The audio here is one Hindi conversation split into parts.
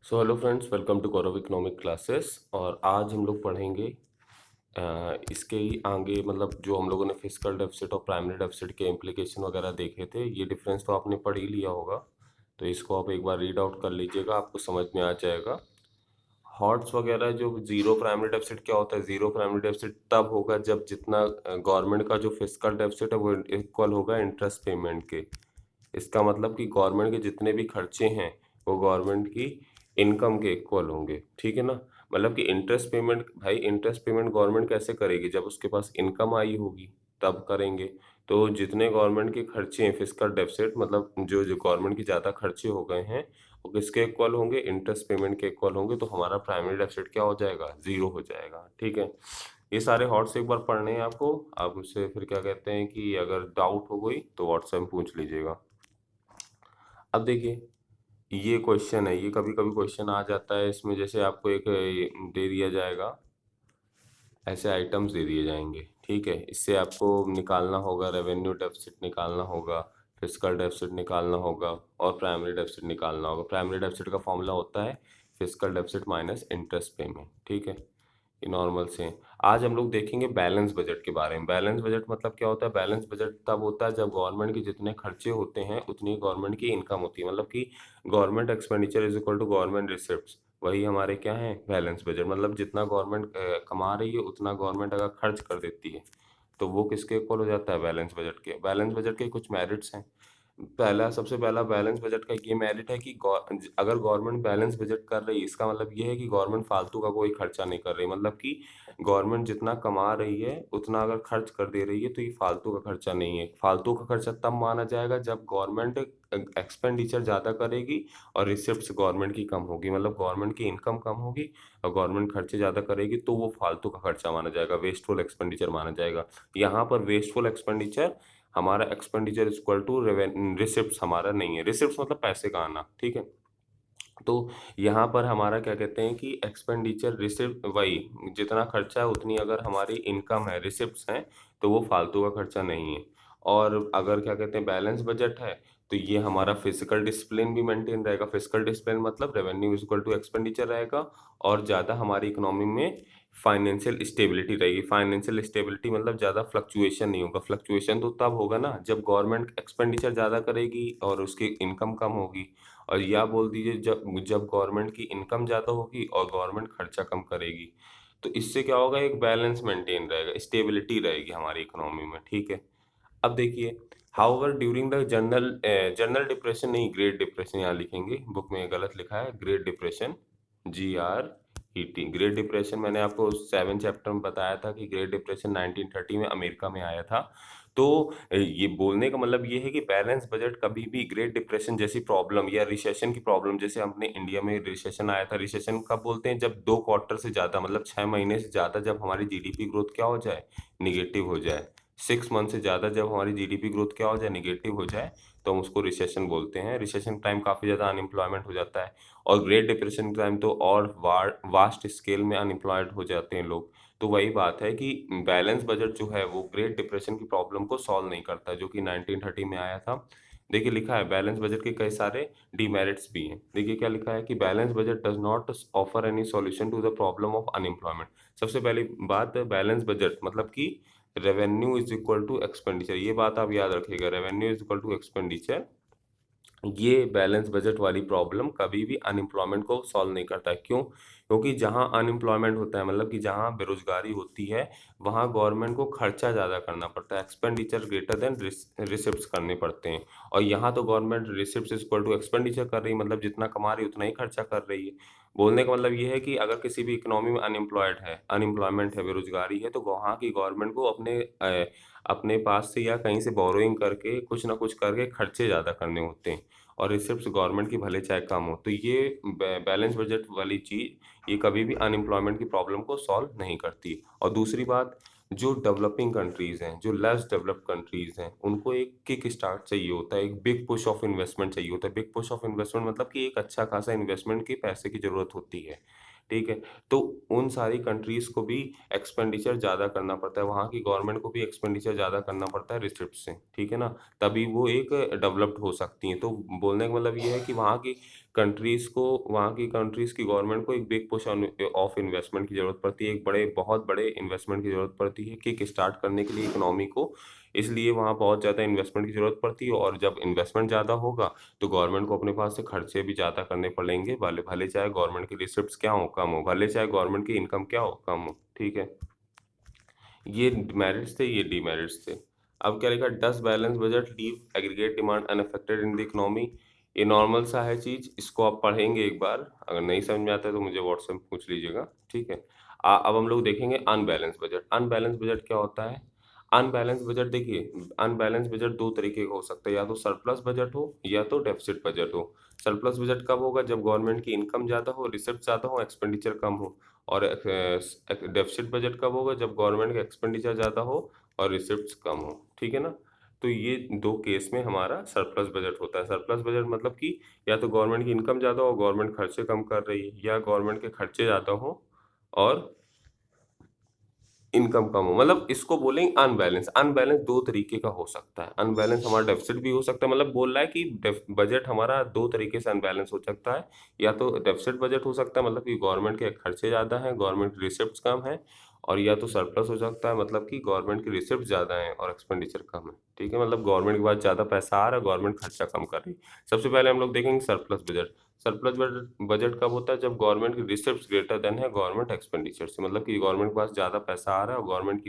So hello friends, welcome to Gaurav economic classes. और आज हम लोग पढ़ेंगे इसके ही आगे, मतलब जो हम लोगों ने फिस्कल डेफिसिट और प्राइमरी डेफिसिट के इम्प्लीकेशन वगैरह देखे थे, ये डिफरेंस तो आपने पढ़ ही लिया होगा। तो इसको आप एक बार रीड आउट कर लीजिएगा, आपको समझ में आ जाएगा। हॉट्स वगैरह, जो जीरो प्राइमरी डेफिसिट क्या होता है? जीरो प्राइमरी डेफिसिट तब होगा जब जितना गवर्नमेंट का जो फिस्कल डेफिसिट है वो इक्वल होगा इंटरेस्ट पेमेंट के। इसका मतलब कि गवर्नमेंट के जितने भी खर्चे हैं वो गवर्नमेंट की इनकम के इक्वल होंगे, ठीक है ना। मतलब कि इंटरेस्ट पेमेंट, भाई इंटरेस्ट पेमेंट गवर्नमेंट कैसे करेगी? जब उसके पास इनकम आई होगी तब करेंगे। तो जितने गवर्नमेंट के खर्चे हैं, फिस्कल डेफिसिट मतलब जो जो गवर्नमेंट की ज़्यादा खर्चे हो गए हैं, वो किसके इक्वल होंगे? इंटरेस्ट पेमेंट के इक्वल होंगे। तो हमारा प्राइमरी डेफिसिट क्या हो जाएगा? जीरो हो जाएगा, ठीक है। ये सारे हॉट्स एक बार पढ़ने हैं आपको। आप मुझसे फिर क्या कहते हैं कि अगर डाउट हो गई तो व्हाट्सएप में पूछ लीजिएगा। अब देखिए, ये क्वेश्चन है, ये कभी कभी क्वेश्चन आ जाता है इसमें। जैसे आपको एक दे दिया जाएगा, ऐसे आइटम्स दे दिए जाएंगे, ठीक है। इससे आपको निकालना होगा, रेवेन्यू डेफिसिट निकालना होगा, फिस्कल डेफिसिट निकालना होगा और प्राइमरी डेफिसिट निकालना होगा। प्राइमरी डेफिसिट का फॉर्मूला होता है fiscal deficit minus interest payment, ठीक है। ये नॉर्मल से हैं। आज हम लोग देखेंगे बैलेंस बजट के बारे में। बैलेंस बजट मतलब क्या होता है? बैलेंस बजट तब होता है जब गवर्नमेंट के जितने खर्चे होते हैं उतनी गवर्नमेंट की इनकम होती है। मतलब कि government expenditure is equal to government receipt. वही हमारे क्या है? Balance budget. मतलब जितना गवर्नमेंट कमा रही है उतना गवर्नमेंट अगर खर्च कर देती है तो वो किसके इक्वल हो जाता है? बैलेंस बजट के। बैलेंस बजट के कुछ मेरिट्स हैं। पहला, सबसे पहला बैलेंस बजट का ये मेरिट है कि अगर गवर्नमेंट बैलेंस बजट कर रही है, इसका मतलब ये है कि गवर्नमेंट फालतू का कोई खर्चा नहीं कर रही। मतलब कि गवर्नमेंट जितना कमा रही है उतना अगर खर्च कर दे रही है तो ये फालतू का खर्चा नहीं है। फालतू का खर्चा तब माना जाएगा जब गवर्नमेंट एक्सपेंडिचर ज़्यादा करेगी और रिसिप्ट्स गवर्नमेंट की कम होगी। मतलब गवर्नमेंट की इनकम कम होगी और गवर्नमेंट खर्चे ज़्यादा करेगी तो वो फालतू का खर्चा माना जाएगा, वेस्टफुल एक्सपेंडिचर माना जाएगा। यहाँ पर वेस्टफुल एक्सपेंडिचर, हमारा एक्सपेंडिचर इक्वल टू रिसिप्ट हमारा नहीं है। रिसिप्ट मतलब पैसे का आना, ठीक है। तो यहाँ पर हमारा क्या कहते हैं कि एक्सपेंडिचर रिसिप्ट, वही जितना खर्चा है उतनी अगर हमारी इनकम है, रिसिप्ट्स हैं, तो वो फालतू का खर्चा नहीं है। और अगर क्या कहते हैं बैलेंस बजट है तो ये हमारा फिजिकल डिसिप्लिन भी मेंटेन रहेगा। फिजिकल डिसिप्लिन मतलब revenue is equal to expenditure रहेगा और ज़्यादा हमारी इकोनॉमी में फाइनेंशियल स्टेबिलिटी रहेगी। फाइनेंशियल स्टेबिलिटी मतलब ज़्यादा फ्लक्चुएशन नहीं होगा। फ्लक्चुएशन तो तब होगा ना जब गवर्नमेंट एक्सपेंडिचर ज़्यादा करेगी और उसकी इनकम कम होगी। और या बोल दीजिए जब जब गवर्नमेंट की इनकम ज़्यादा होगी और गवर्नमेंट खर्चा कम करेगी। तो इससे क्या होगा? एक बैलेंस मेंटेन रहेगा, स्टेबिलिटी रहेगी हमारी इकोनॉमी में, ठीक है। अब देखिए, however during the general depression, नहीं ग्रेट डिप्रेशन यहाँ लिखेंगे, बुक में गलत लिखा है great depression, GRET। Great depression मैंने आपको 7 चैप्टर में बताया था कि ग्रेट डिप्रेशन 1930 में अमेरिका में आया था। तो ये बोलने का मतलब ये है कि बैलेंस बजट कभी भी ग्रेट डिप्रेशन जैसी प्रॉब्लम या रिसेशन की प्रॉब्लम, जैसे अपने इंडिया में रिसेशन आया था। रिसेशन कब बोलते हैं? जब 2 क्वार्टर से ज़्यादा, मतलब 6 महीने से ज़्यादा जब हमारी जीडीपी ग्रोथ क्या हो जाए? नेगेटिव हो जाए। 6 मंथ से ज़्यादा जब हमारी जीडीपी ग्रोथ क्या हो जाए? नेगेटिव हो जाए, तो हम उसको रिसेशन बोलते हैं। रिसेशन टाइम काफ़ी ज़्यादा अनएम्प्लॉयमेंट हो जाता है और ग्रेट डिप्रेशन टाइम तो और वास्ट स्केल में अनएम्प्लॉयड हो जाते हैं लोग। तो वही बात है कि बैलेंस बजट जो है वो ग्रेट डिप्रेशन की प्रॉब्लम को सॉल्व नहीं करता, जो कि 1930 में आया था। देखिए लिखा है बैलेंस बजट के कई सारे डीमेरिट्स भी हैं। देखिए क्या लिखा है कि balance budget does not offer any solution to the problem of unemployment. सबसे पहली बात, बैलेंस बजट मतलब कि revenue is equal to expenditure. ये बात आप याद रखिएगा, revenue is equal to expenditure. ये बैलेंस बजट वाली प्रॉब्लम कभी भी अनएम्प्लॉयमेंट को सॉल्व नहीं करता है। क्यों? क्योंकि जहाँ अनएम्प्लॉयमेंट होता है, मतलब कि जहाँ बेरोजगारी होती है, वहाँ गवर्नमेंट को खर्चा ज़्यादा करना पड़ता है। एक्सपेंडिचर ग्रेटर देन रिसिप्ट्स करने पड़ते हैं। और यहाँ तो government receipts equal to expenditure कर रही है, मतलब जितना कमा रही है उतना ही खर्चा कर रही है। बोलने का मतलब ये है कि अगर किसी भी इकोनॉमी में अनएम्प्लॉयमेंट है, बेरोजगारी है, तो वहाँ की गवर्नमेंट को अपने पास से या कहीं से बोरोइंग करके कुछ ना कुछ करके खर्चे ज़्यादा करने होते हैं। और रिसिप्ट्स गवर्नमेंट की भले चाहे कम हो। तो ये बैलेंस बजट वाली चीज़ ये कभी भी अनएम्प्लॉयमेंट की प्रॉब्लम को सॉल्व नहीं करती। और दूसरी बात, जो डेवलपिंग कंट्रीज़ हैं, जो लेस डेवलप्ड कंट्रीज़ हैं, उनको एक किक स्टार्ट चाहिए होता है, एक बिग पुश ऑफ इन्वेस्टमेंट चाहिए होता है। बिग पुश ऑफ इन्वेस्टमेंट मतलब कि एक अच्छा खासा इन्वेस्टमेंट के पैसे की ज़रूरत होती है, ठीक है? तो उन सारी कंट्रीज़ को भी एक्सपेंडिचर ज़्यादा करना पड़ता है, वहाँ की गवर्नमेंट को भी एक्सपेंडिचर ज़्यादा करना पड़ता है रिसिप्ट से, ठीक है ना? तभी वो एक डेवलप्ड हो सकती हैं। तो बोलने का मतलब ये है कि वहाँ की कंट्रीज़ की गवर्नमेंट को एक बिग पुश ऑफ इन्वेस्टमेंट की ज़रूरत पड़ती है, एक बहुत बड़े इन्वेस्टमेंट की ज़रूरत पड़ती है किक स्टार्ट करने के लिए इकोनॉमी को, इसलिए वहाँ बहुत ज़्यादा इन्वेस्टमेंट की ज़रूरत पड़ती है और जब इन्वेस्टमेंट ज़्यादा होगा, तो गवर्नमेंट को अपने पास से खर्चे भी ज़्यादा करने पड़ेंगे, भले भले चाहे गवर्नमेंट की रिसिप्ट्स क्या हो, कम हो, भले चाहे गवर्नमेंट की इनकम क्या हो, कम हो, ठीक है? ये मेरिट्स थे, ये डिमेरिट्स थे। अब क्या लिखा, does balance budget leave aggregate demand unaffected in the economy? ये नॉर्मल सा है चीज़, इसको आप पढ़ेंगे एक बार, अगर नहीं समझ में आता है तो मुझे व्हाट्सएप पे पूछ लीजिएगा, ठीक है? अब हम लोग देखेंगे अनबैलेंस बजट। अनबैलेंस बजट क्या होता है? अनबैलेंस बजट देखिए, अनबैलेंस बजट 2 तरीके का हो सकता है, या तो सरप्लस बजट हो या तो डेफिसिट बजट हो। सरप्लस बजट कब होगा? जब गवर्नमेंट की इनकम ज़्यादा हो, रिसिप्ट ज़्यादा हो, एक्सपेंडिचर कम हो। और डेफिसिट बजट कब होगा? जब गवर्नमेंट का एक्सपेंडिचर ज़्यादा हो और रिसिप्ट्स कम हो, ठीक है ना? तो ये 2 केस में हमारा सरप्लस बजट होता है। सरप्लस बजट मतलब कि या तो गवर्नमेंट की इनकम ज़्यादा हो, गवर्नमेंट खर्चे कम कर रही है, या गवर्नमेंट के खर्चे ज़्यादा हो और इनकम कम हो, मतलब इसको बोलेंगे अनबैलेंस। अनबैलेंस 2 तरीके का हो सकता है। अनबैलेंस हमारा डेफिसिट भी हो सकता है, मतलब बोल रहा है कि बजट हमारा 2 तरीके से अनबैलेंस हो सकता है। या तो डेफिसिट बजट हो सकता है, मतलब कि गवर्नमेंट के खर्चे ज़्यादा हैं, गवर्नमेंट की रिसिप्ट्स कम है। और या तो सरप्लस हो सकता है, मतलब कि गवर्नमेंट की रिसिप्ट ज़्यादा है और एक्सपेंडिचर कम है, ठीक है? मतलब गवर्नमेंट के पास ज़्यादा पैसा आ रहा है, गवर्नमेंट खर्चा कम कर रही है। सबसे पहले हम लोग देखेंगे surplus budget. Surplus budget budget कब होता है? जब गवर्नमेंट की रिसिप्ट्स ग्रेटर देन है गवर्नमेंट एक्सपेंडिचर से, मतलब कि गवर्नमेंट के पास ज़्यादा पैसा आ रहा है और गवर्नमेंट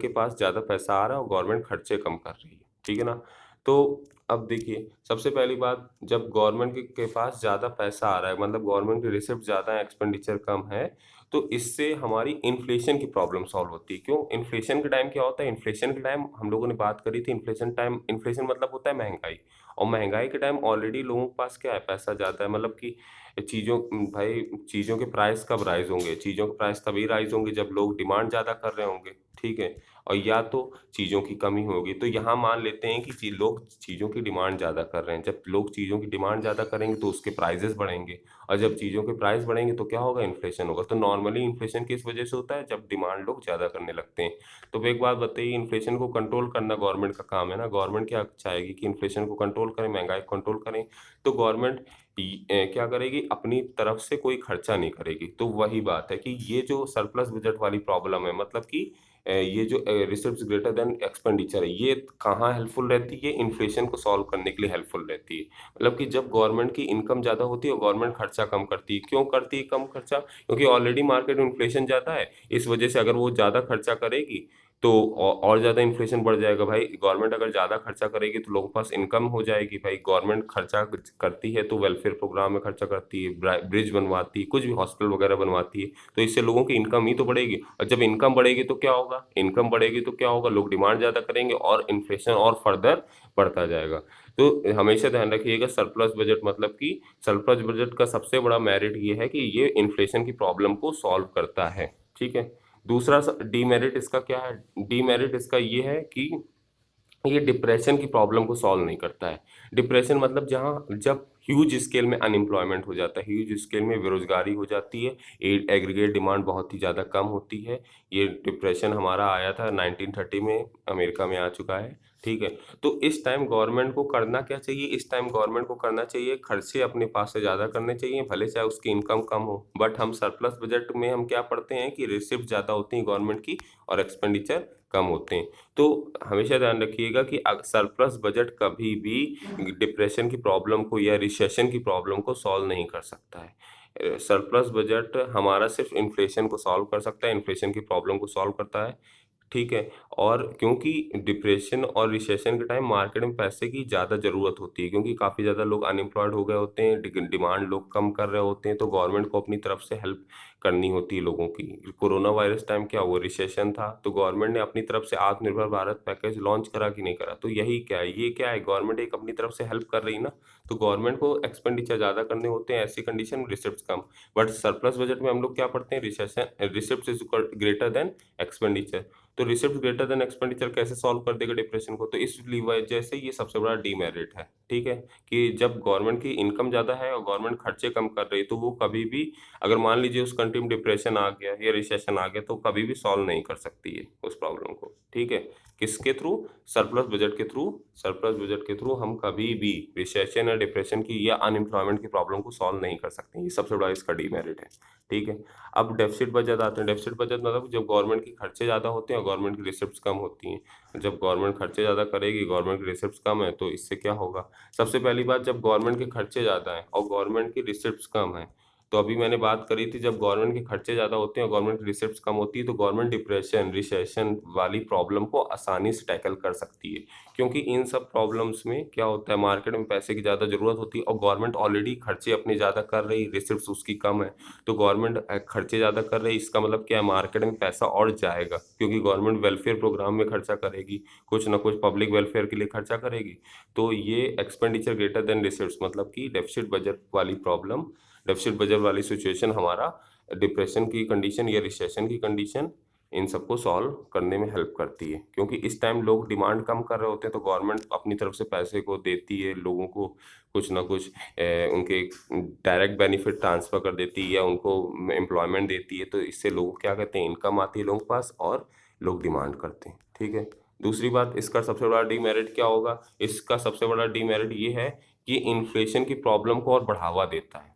के पास ज़्यादा पैसा आ रहा है और गवर्नमेंट खर्चे कम कर रही है, ठीक है ना? तो अब देखिए, सबसे पहली बात, जब गवर्नमेंट के पास ज़्यादा पैसा आ रहा है, मतलब गवर्नमेंट की रिसिप्ट ज़्यादा है, एक्सपेंडिचर कम है, तो इससे हमारी इन्फ्लेशन की प्रॉब्लम सॉल्व होती है। क्यों? इन्फ्लेशन के टाइम क्या होता है? इन्फ्लेशन के टाइम हम लोगों ने बात करी थी, इन्फ्लेशन मतलब होता है महँगाई। और महँगाई के टाइम ऑलरेडी लोगों के पास क्या है? पैसा ज़्यादा है, मतलब कि भाई चीज़ों के प्राइस कब राइज़ होंगे? चीज़ों के प्राइस तभी राइज़ होंगे जब लोग डिमांड ज़्यादा कर रहे होंगे, ठीक है? और या तो चीज़ों की कमी होगी। तो यहाँ मान लेते हैं कि लोग चीज़ों की डिमांड ज़्यादा कर रहे हैं। जब लोग चीज़ों की डिमांड ज़्यादा करेंगे तो उसके प्राइसेज़ बढ़ेंगे, और जब चीज़ों के प्राइस बढ़ेंगे तो क्या होगा? इन्फ्लेशन होगा। तो नॉर्मली इन्फ्लेशन किस वजह से होता है? जब डिमांड लोग ज़्यादा करने लगते हैं। तो एक बात बताइए, इन्फ्लेशन को कंट्रोल करना गवर्नमेंट का काम है ना। गवर्नमेंट क्या चाहेगी कि इन्फ्लेशन को कंट्रोल करें, महँगाई को कंट्रोल करें। तो गवर्नमेंट क्या करेगी? अपनी तरफ से कोई खर्चा नहीं करेगी। तो वही बात है कि ये जो सरप्लस बजट वाली प्रॉब्लम है, मतलब कि ये जो रिसिप्ट्स ग्रेटर देन एक्सपेंडिचर है, ये कहाँ हेल्पफुल रहती है? इन्फ्लेशन को सॉल्व करने के लिए हेल्पफुल रहती है। मतलब कि जब गवर्नमेंट की इनकम ज़्यादा होती है और गवर्नमेंट खर्चा कम करती है। क्यों करती है कम खर्चा? क्योंकि ऑलरेडी मार्केट में इन्फ्लेशन ज़्यादा है। इस वजह से अगर वो ज़्यादा खर्चा करेगी तो और ज़्यादा इन्फ्लेशन बढ़ जाएगा भाई। गवर्नमेंट अगर ज़्यादा खर्चा करेगी तो लोगों के पास इनकम हो जाएगी भाई। गवर्नमेंट खर्चा करती है तो वेलफेयर प्रोग्राम में खर्चा करती है, ब्रिज बनवाती है, कुछ भी हॉस्पिटल वगैरह बनवाती है। तो इससे लोगों की इनकम ही तो बढ़ेगी, और जब इनकम बढ़ेगी तो क्या होगा? इनकम बढ़ेगी तो क्या होगा? लोग डिमांड ज़्यादा करेंगे और इन्फ्लेशन और फर्दर बढ़ता जाएगा। तो हमेशा ध्यान रखिएगा, सरप्लस बजट मतलब कि सरप्लस बजट का सबसे बड़ा मेरिट ये है कि ये इन्फ्लेशन की प्रॉब्लम को सॉल्व करता है, ठीक है? दूसरा डीमेरिट इसका क्या है? डीमेरिट इसका ये है कि ये डिप्रेशन की प्रॉब्लम को सॉल्व नहीं करता है। डिप्रेशन मतलब जहाँ जब ह्यूज स्केल में अनएम्प्लॉयमेंट हो जाता है, ह्यूज स्केल में बेरोज़गारी हो जाती है, एग्रीगेट डिमांड बहुत ही ज़्यादा कम होती है। ये डिप्रेशन हमारा आया था 1930 में, अमेरिका में आ चुका है, ठीक है? तो इस टाइम गवर्नमेंट को करना क्या चाहिए? इस टाइम गवर्नमेंट को करना चाहिए, खर्चे अपने पास से ज़्यादा करने चाहिए, भले चाहे उसकी इनकम कम हो। बट हम सरप्लस बजट में हम क्या पढ़ते हैं कि रिसिप्ट ज़्यादा होती हैं गवर्नमेंट की और एक्सपेंडिचर कम होते हैं। तो हमेशा ध्यान रखिएगा कि सरप्लस बजट कभी भी डिप्रेशन की प्रॉब्लम को या रिसेशन की प्रॉब्लम को सॉल्व नहीं कर सकता है। सरप्लस बजट हमारा सिर्फ इन्फ्लेशन को सॉल्व कर सकता है, इन्फ्लेशन की प्रॉब्लम को सॉल्व करता है, ठीक है? और क्योंकि डिप्रेशन और रिसेशन के टाइम मार्केट में पैसे की ज़्यादा ज़रूरत होती है, क्योंकि काफ़ी ज़्यादा लोग अनएम्प्लॉयड हो गए होते हैं, डिमांड लोग कम कर रहे होते हैं, तो गवर्नमेंट को अपनी तरफ से हेल्प करनी होती है लोगों की। कोरोना वायरस टाइम क्या हुआ? रिसेशन था, तो गवर्नमेंट ने अपनी तरफ से आत्मनिर्भर भारत पैकेज लॉन्च करा कि नहीं करा? तो यही क्या है, ये क्या है? गवर्नमेंट एक अपनी तरफ से हेल्प कर रही ना, तो गवर्नमेंट को एक्सपेंडिचर ज़्यादा करने होते हैं, ऐसी कंडीशन में receipts come. But surplus budget में हम लोग क्या पढ़ते हैं? Recession receipts is greater than expenditure. तो रिसिप्ट ग्रेटर देन एक्सपेंडिचर कैसे सॉल्व कर देगा डिप्रेशन को? तो इस वजह से ये सबसे बड़ा डीमेरिट है, ठीक है? कि जब गवर्नमेंट की इनकम ज़्यादा है और गवर्नमेंट खर्चे कम कर रही है, तो वो कभी भी, अगर मान लीजिए उस कंट्री में डिप्रेशन आ गया या रिसेशन आ गया, तो कभी भी सॉल्व नहीं कर सकती है उस प्रॉब्लम को, ठीक है? किसके थ्रू? सरप्लस बजट के थ्रू। सरप्लस बजट के थ्रू हम कभी भी रिसेशन या डिप्रेशन की या अनएम्प्लॉयमेंट की प्रॉब्लम को सॉल्व नहीं कर सकते। ये सबसे बड़ा इसका डीमेरिट है, ठीक है? अब डेफिसिट बजट आते हैं। डेफिसिट बजट मतलब जब गवर्नमेंट के खर्चे ज़्यादा होते हैं और गवर्नमेंट की रिसिप्ट्स कम होती हैं। जब गवर्नमेंट खर्चे ज़्यादा करेगी, गवर्नमेंट की रिसिप्ट्स कम है, तो इससे क्या होगा? सबसे पहली बात, जब गवर्नमेंट के खर्चे ज़्यादा हैं और गवर्नमेंट की रिसिप्ट्स कम हैं, तो अभी मैंने बात करी थी, जब गवर्नमेंट के खर्चे ज़्यादा होते हैं और गवर्नमेंट की रिसिप्ट्स कम होती है, तो गवर्नमेंट डिप्रेशन, रिसेशन वाली प्रॉब्लम को आसानी से टैकल कर सकती है। क्योंकि इन सब प्रॉब्लम्स में क्या होता है, मार्केट में पैसे की ज़्यादा ज़रूरत होती है और गवर्नमेंट ऑलरेडी खर्चे अपने ज़्यादा कर रही, रिसिप्ट्स उसकी कम है। तो गवर्नमेंट खर्चे ज़्यादा कर रही, इसका मतलब क्या है, मार्केट में पैसा और जाएगा, क्योंकि गवर्नमेंट वेलफेयर प्रोग्राम में खर्चा करेगी, कुछ ना कुछ पब्लिक वेलफेयर के लिए खर्चा करेगी। तो ये एक्सपेंडिचर ग्रेटर देन रिसिप्ट्स, मतलब कि डेफिसिट बजट वाली प्रॉब्लम, डेफिसिट बजट वाली सिचुएशन हमारा डिप्रेशन की कंडीशन या रिसेशन की कंडीशन, इन सबको सॉल्व करने में हेल्प करती है। क्योंकि इस टाइम लोग डिमांड कम कर रहे होते हैं, तो गवर्नमेंट अपनी तरफ से पैसे को देती है लोगों को, कुछ ना कुछ उनके डायरेक्ट बेनिफिट ट्रांसफ़र कर देती है या उनको एम्प्लॉयमेंट देती है। तो इससे लोग क्या कहते हैं, इनकम आती है लोगों के पास और लोग डिमांड करते हैं, ठीक है? दूसरी बात, इसका सबसे बड़ा डीमेरिट क्या होगा? इसका सबसे बड़ा डीमेरिट ये है कि इन्फ्लेशन की प्रॉब्लम को और बढ़ावा देता है।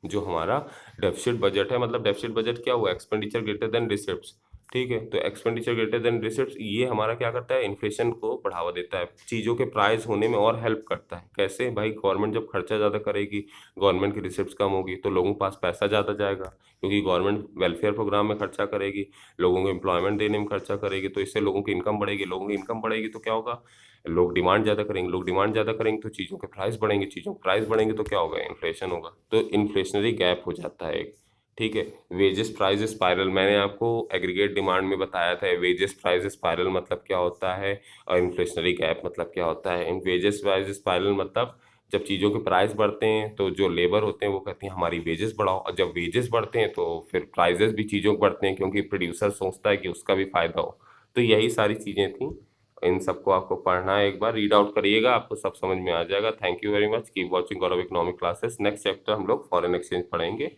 जो हमारा डेफिसिट बजट है, मतलब डेफिसिट बजट क्या हुआ? एक्सपेंडिचर ग्रेटर देन रिसिप्ट्स, ठीक है? तो एक्सपेंडिचर ग्रेटर देन रिसिप्ट्स ये हमारा क्या करता है? इन्फ्लेशन को बढ़ावा देता है, चीज़ों के प्राइस होने में और हेल्प करता है। कैसे? भाई गवर्नमेंट जब खर्चा ज़्यादा करेगी, गवर्नमेंट की रिसिप्ट्स कम होगी, तो लोगों के पास पैसा ज़्यादा जाएगा, क्योंकि गवर्नमेंट वेलफेयर प्रोग्राम में खर्चा करेगी, लोगों को एम्प्लॉयमेंट देने में खर्चा करेगी, तो इससे लोगों की इनकम बढ़ेगी। लोगों की इनकम बढ़ेगी तो क्या होगा? लोग डिमांड ज़्यादा करेंगे, लोग डिमांड ज़्यादा करेंगे तो चीज़ों के प्राइस बढ़ेंगे, चीज़ों के प्राइस बढ़ेंगे तो क्या होगा? इन्फ्लेशन होगा। तो इन्फ्लेशनरी गैप हो जाता है एक, ठीक है? वेजेस प्राइस स्पाइरल मैंने आपको एग्रीगेट डिमांड में बताया था। वेजेस प्राइस स्पाइरल मतलब क्या होता है और इन्फ्लेशनरी गैप मतलब क्या होता है? इन वेजेस प्राइस स्पाइरल मतलब जब चीज़ों के प्राइस बढ़ते हैं तो जो लेबर होते हैं वो कहती हैं हमारी वेजेस बढ़ाओ, और जब वेजेस बढ़ते हैं तो फिर प्राइजेस भी चीज़ों के बढ़ते हैं, क्योंकि प्रोड्यूसर सोचता है कि उसका भी फायदा हो। तो यही सारी चीज़ें थी। इन सबको आपको पढ़ना है, एक बार रीड आउट करिएगा, आपको सब समझ में आ जाएगा। Thank you very much, keep watching Gaurav economic classes. Next chapter हम लोग फॉरेन एक्सचेंज पढ़ेंगे।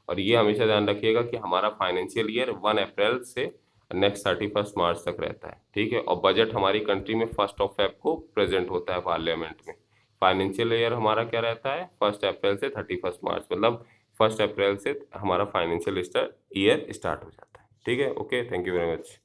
और ये हमेशा ध्यान रखिएगा कि हमारा फाइनेंशियल ईयर 1 अप्रैल से नेक्स्ट 31 मार्च तक रहता है, ठीक है? और बजट हमारी कंट्री में 1 Feb को प्रेजेंट होता है पार्लियामेंट में। फाइनेंशियल ईयर हमारा क्या रहता है? 1 अप्रैल से 31 मार्च, मतलब 1 अप्रैल से हमारा फाइनेंशियल ईयर स्टार्ट हो जाता है, ठीक है? Okay, thank you very much.